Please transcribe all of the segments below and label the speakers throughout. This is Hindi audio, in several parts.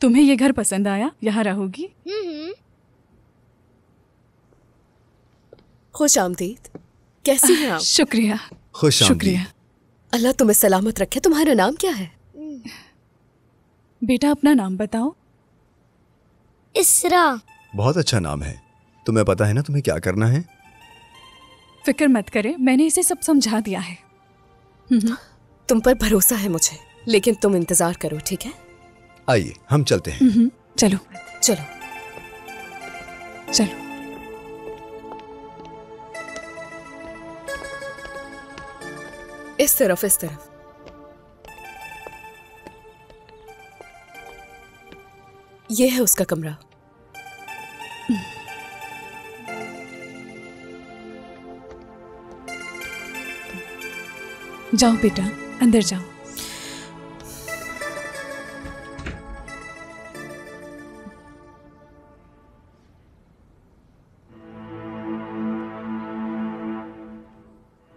Speaker 1: तुम्हें ये घर पसंद आया? यहाँ रहोगी?
Speaker 2: खुश आमदीद। कैसी हैं आप?
Speaker 1: शुक्रिया।
Speaker 3: खुश
Speaker 1: शुक्रिया।
Speaker 2: अल्लाह तुम्हें सलामत रखे। तुम्हारा नाम क्या है?
Speaker 1: बेटा अपना नाम बताओ।
Speaker 4: इसरा।
Speaker 3: बहुत अच्छा नाम है। तुम्हें पता है ना तुम्हें क्या करना है?
Speaker 1: फिक्र मत करे, मैंने इसे सब समझा दिया है।
Speaker 2: तुम पर भरोसा है मुझे, लेकिन तुम इंतजार करो, ठीक है?
Speaker 3: आइए हम चलते हैं।
Speaker 1: चलो
Speaker 2: चलो
Speaker 1: चलो।
Speaker 2: इस तरफ, इस तरफ। ये है उसका कमरा।
Speaker 1: जाओ बेटा, अंदर जाओ।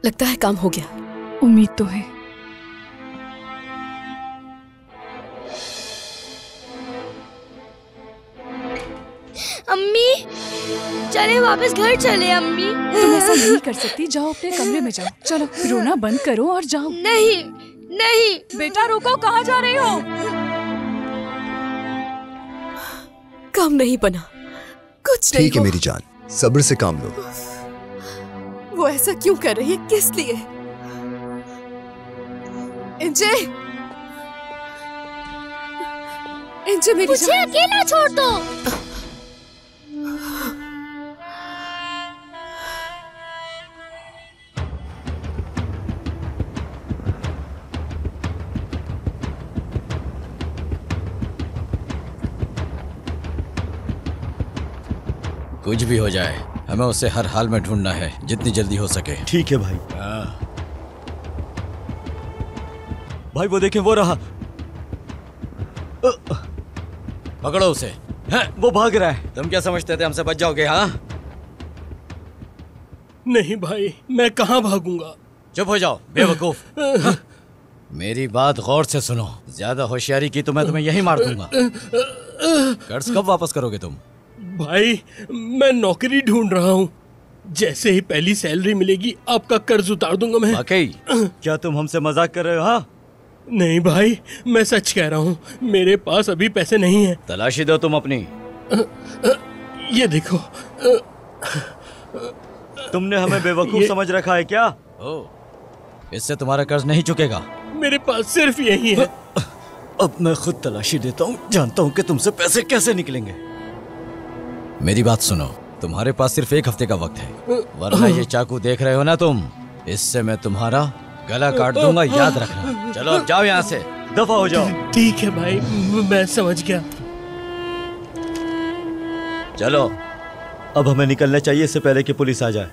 Speaker 2: लगता है काम हो गया।
Speaker 1: उम्मीद तो है।
Speaker 4: अम्मी, चले वापस घर चले। अम्मी,
Speaker 1: तुम ऐसा नहीं कर सकती। जाओ अपने कमरे में जाओ। चलो रोना बंद करो और जाओ।
Speaker 4: नहीं नहीं।
Speaker 1: बेटा रुको, कहाँ जा रही हो?
Speaker 2: काम नहीं बना, कुछ नहीं।
Speaker 3: ठीक है मेरी जान, सब्र से काम लो।
Speaker 2: वो ऐसा क्यों कर रही है? किस लिए? इंजे, इंजे मेरी
Speaker 4: मुझे अकेला छोड़ दो।
Speaker 5: कुछ भी हो जाए, हमें उसे हर हाल में ढूंढना है, जितनी जल्दी हो सके।
Speaker 6: ठीक है भाई। भाई वो देखें, वो रहा।
Speaker 5: पकड़ो उसे।
Speaker 6: वो भाग रहा है।
Speaker 5: तुम क्या समझते थे हमसे बच जाओगे? हाँ,
Speaker 7: नहीं भाई, मैं कहाँ भागूंगा।
Speaker 5: चुप हो जाओ बेवकूफ। मेरी बात गौर से सुनो। ज्यादा होशियारी की तो मैं तुम्हें यही मार दूंगा। कर्ज कब वापस करोगे तुम?
Speaker 7: भाई मैं नौकरी ढूंढ रहा हूँ, जैसे ही पहली सैलरी मिलेगी आपका कर्ज उतार दूंगा मैं।
Speaker 5: वाकई?
Speaker 6: क्या तुम हमसे मजाक कर रहे हो? हाँ
Speaker 7: नहीं भाई, मैं सच कह रहा हूँ, मेरे पास अभी पैसे नहीं है।
Speaker 5: तलाशी दो तुम अपनी।
Speaker 7: ये देखो।
Speaker 6: तुमने हमें बेवकूफ समझ रखा है क्या?
Speaker 5: इससे तुम्हारा कर्ज नहीं चुकेगा।
Speaker 7: मेरे पास सिर्फ यही है।
Speaker 5: अब मैं खुद तलाशी देता हूँ, जानता हूँ कि तुमसे पैसे कैसे निकलेंगे। मेरी बात सुनो, तुम्हारे पास सिर्फ 1 हफ्ते का वक्त है, वरना ये चाकू देख रहे हो ना तुम, इससे मैं तुम्हारा गला काट दूंगा, याद रखना। चलो अब जाओ यहाँ से,
Speaker 6: दफा हो जाओ।
Speaker 7: ठीक है भाई, मैं समझ गया।
Speaker 5: चलो
Speaker 6: अब हमें निकलना चाहिए इससे पहले कि पुलिस आ जाए।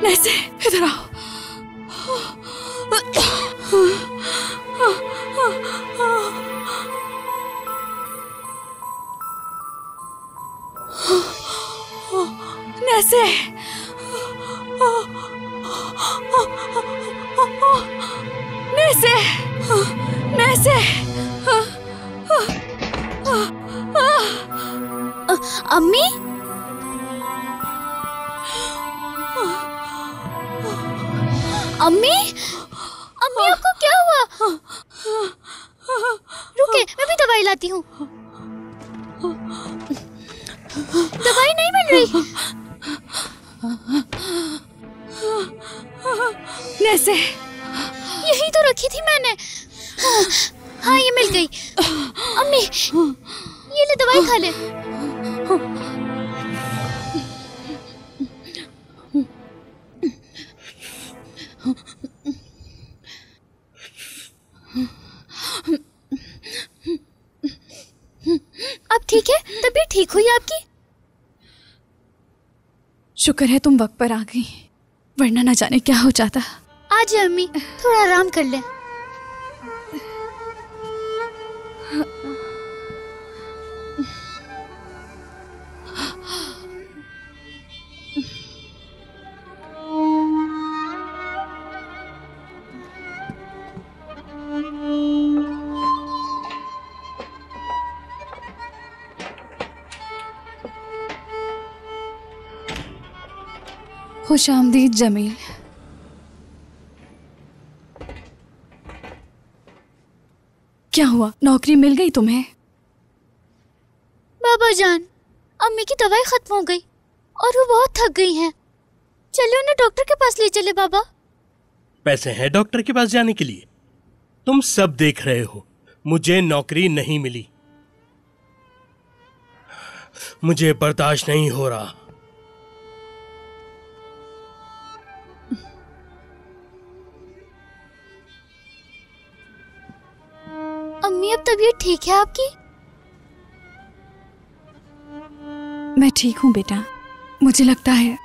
Speaker 2: नैसे, इधर आओ।
Speaker 1: नैसे नैसे नैसे
Speaker 4: अम्मी अम्मी अम्मी आपको क्या हुआ? रुके, मैं भी दवाई लाती हूँ। दवाई नहीं मिल रही।
Speaker 1: नैसे
Speaker 4: यही तो रखी थी मैंने। हाँ ये मिल गई। अम्मी ये ले दवाई खा ले। अब ठीक है? तबीयत ठीक हुई आपकी?
Speaker 1: शुक्र है तुम वक्त पर आ गई, वरना ना जाने क्या हो जाता।
Speaker 4: आज अम्मी थोड़ा आराम कर ले।
Speaker 1: खुशामदीद जमील। क्या हुआ, नौकरी मिल गई तुम्हें?
Speaker 4: बाबा जान, अम्मी की दवाई खत्म हो गई और वो बहुत थक गई हैं। चलिए उन्हें डॉक्टर के पास ले चले बाबा।
Speaker 7: पैसे हैं डॉक्टर के पास जाने के लिए? तुम सब देख रहे हो, मुझे नौकरी नहीं मिली। मुझे बर्दाश्त नहीं हो रहा।
Speaker 4: अम्मी अब तबीयत ठीक है आपकी?
Speaker 1: मैं ठीक हूँ बेटा। मुझे लगता है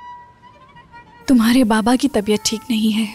Speaker 1: तुम्हारे बाबा की तबीयत ठीक नहीं है।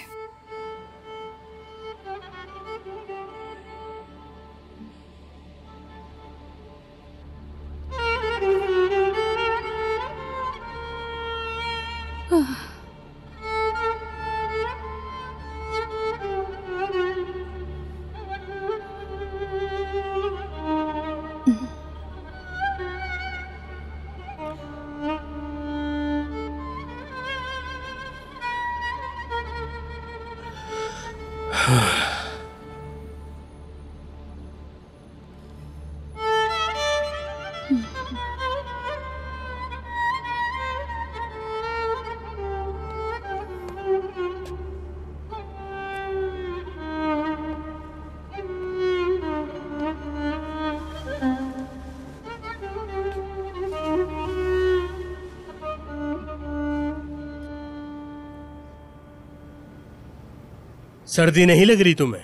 Speaker 7: सर्दी नहीं लग रही तुम्हें?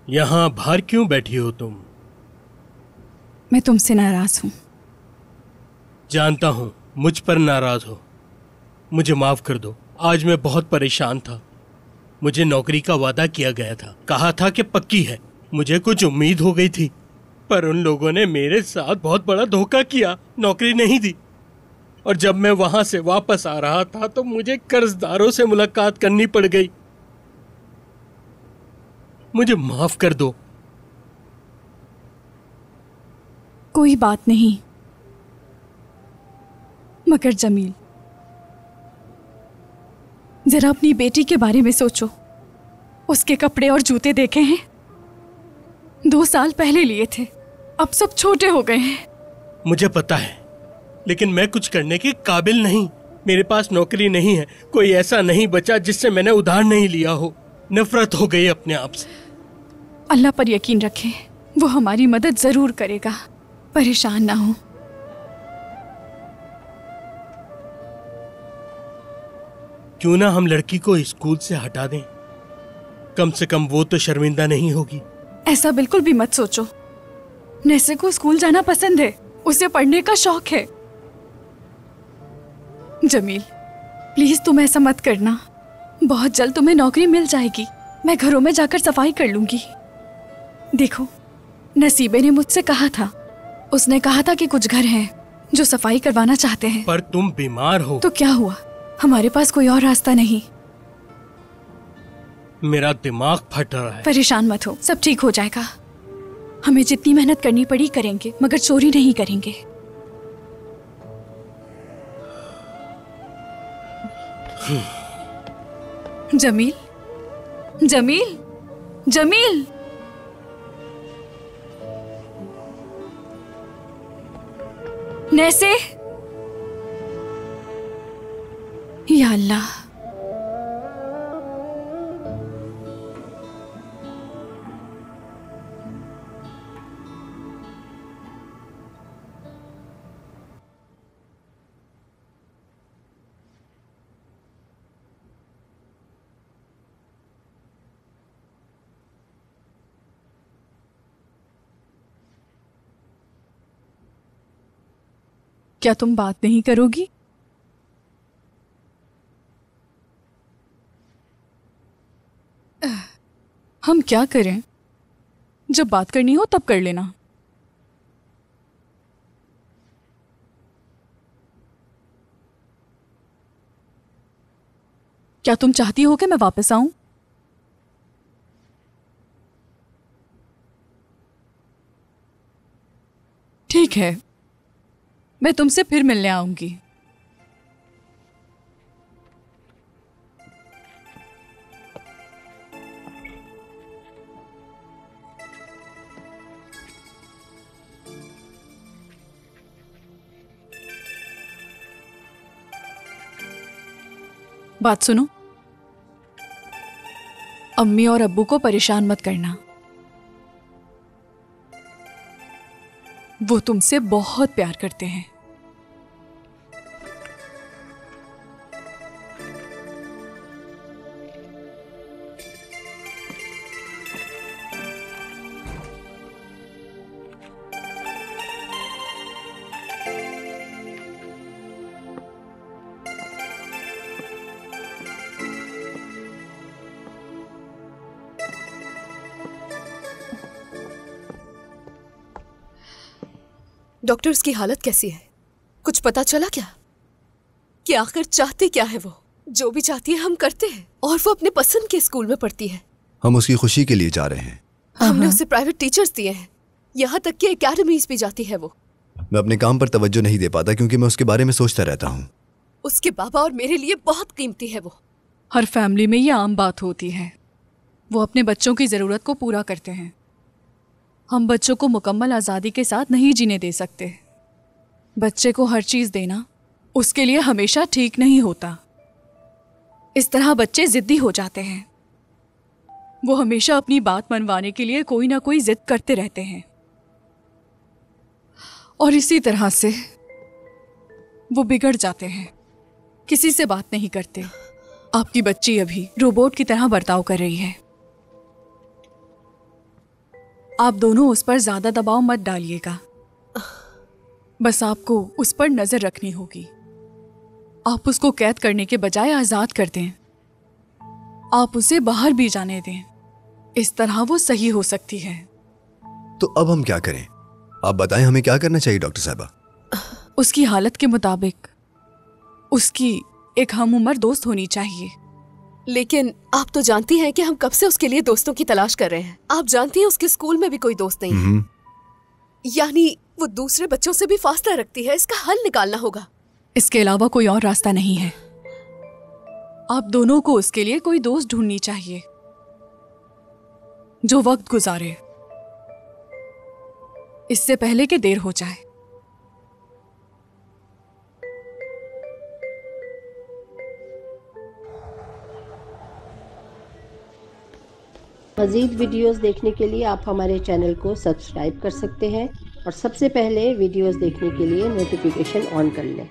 Speaker 7: यहां बाहर क्यों बैठी हो तुम?
Speaker 1: मैं तुमसे नाराज हूँ।
Speaker 7: जानता हूं मुझ पर नाराज हो। मुझे माफ कर दो। आज मैं बहुत परेशान था। मुझे नौकरी का वादा किया गया था, कहा था कि पक्की है। मुझे कुछ उम्मीद हो गई थी, पर उन लोगों ने मेरे साथ बहुत बड़ा धोखा किया, नौकरी नहीं दी। और जब मैं वहां से वापस आ रहा था तो मुझे कर्जदारों से मुलाकात करनी पड़ गई। मुझे माफ कर दो।
Speaker 1: कोई बात नहीं, मगर जमील जरा अपनी बेटी के बारे में सोचो। उसके कपड़े और जूते देखे हैं? 2 साल पहले लिए थे, अब सब छोटे हो गए हैं।
Speaker 7: मुझे पता है, लेकिन मैं कुछ करने के काबिल नहीं। मेरे पास नौकरी नहीं है। कोई ऐसा नहीं बचा जिससे मैंने उधार नहीं लिया हो। नफरत हो गई अपने आप से।
Speaker 1: अल्लाह पर यकीन रखें, वो हमारी मदद जरूर करेगा। परेशान ना हो।
Speaker 7: क्यों ना हम लड़की को स्कूल से हटा दें? कम से कम वो तो शर्मिंदा नहीं होगी।
Speaker 1: ऐसा बिल्कुल भी मत सोचो। नैसे को स्कूल जाना पसंद है, उसे पढ़ने का शौक है। जमील प्लीज तुम ऐसा मत करना। बहुत जल्द तुम्हें नौकरी मिल जाएगी। मैं घरों में जाकर सफाई कर लूंगी। देखो, नसीबे ने मुझसे कहा था, उसने कहा था कि कुछ घर हैं जो सफाई करवाना चाहते हैं।
Speaker 7: पर तुम बीमार हो।
Speaker 1: तो क्या हुआ, हमारे पास कोई और रास्ता नहीं।
Speaker 7: मेरा दिमाग फट रहा है।
Speaker 1: परेशान मत हो, सब ठीक हो जाएगा। हमें जितनी मेहनत करनी पड़ी करेंगे, मगर चोरी नहीं करेंगे। जमील, जमील, जमील। नैसे, या अल्लाह। क्या तुम बात नहीं करोगी? हम क्या करें? जब बात करनी हो तब कर लेना। क्या तुम चाहती हो कि मैं वापस आऊं? ठीक है, मैं तुमसे फिर मिलने आऊंगी। बात सुनो, अम्मी और अब्बू को परेशान मत करना। वो तुमसे बहुत प्यार करते हैं।
Speaker 2: डॉक्टर, उसकी हालत कैसी है? कुछ पता चला क्या कि आखिर चाहते क्या है वो? जो भी चाहती है हम करते हैं, और वो अपने पसंद के स्कूल में पढ़ती है।
Speaker 3: हम उसकी खुशी के लिए जा रहे हैं।
Speaker 2: हमने उसे प्राइवेट टीचर्स दिए हैं, यहाँ तक कि एकेडमीज भी जाती है वो।
Speaker 3: मैं अपने काम पर तवज्जो नहीं दे पाता क्योंकि मैं उसके बारे में सोचता रहता हूँ।
Speaker 2: उसके बाबा और मेरे लिए बहुत कीमती है वो।
Speaker 1: हर फैमिली में ये आम बात होती है। वो अपने बच्चों की ज़रूरत को पूरा करते हैं। हम बच्चों को मुकम्मल आज़ादी के साथ नहीं जीने दे सकते। बच्चे को हर चीज़ देना उसके लिए हमेशा ठीक नहीं होता। इस तरह बच्चे ज़िद्दी हो जाते हैं। वो हमेशा अपनी बात मनवाने के लिए कोई ना कोई ज़िद करते रहते हैं, और इसी तरह से वो बिगड़ जाते हैं, किसी से बात नहीं करते। आपकी बच्ची अभी रोबोट की तरह बर्ताव कर रही है। आप दोनों उस पर ज्यादा दबाव मत डालिएगा। बस आपको उस पर नजर रखनी होगी। आप उसको कैद करने के बजाय आजाद कर दें। आप उसे बाहर भी जाने दें। इस तरह वो सही हो सकती है।
Speaker 3: तो अब हम क्या करें? आप बताएं, हमें क्या करना चाहिए डॉक्टर साहबा?
Speaker 1: उसकी हालत के मुताबिक उसकी एक हम उम्र दोस्त होनी चाहिए।
Speaker 2: लेकिन आप तो जानती हैं कि हम कब से उसके लिए दोस्तों की तलाश कर रहे हैं। आप जानती हैं उसके स्कूल में भी कोई दोस्त नहीं है। यानी वो दूसरे बच्चों से भी फासला रखती है। इसका हल निकालना होगा।
Speaker 1: इसके अलावा कोई और रास्ता नहीं है। आप दोनों को उसके लिए कोई दोस्त ढूंढनी चाहिए जो वक्त गुजारे, इससे पहले कि देर हो जाए।
Speaker 8: मज़ीद वीडियोस देखने के लिए आप हमारे चैनल को सब्सक्राइब कर सकते हैं और सबसे पहले वीडियोस देखने के लिए नोटिफिकेशन ऑन कर लें।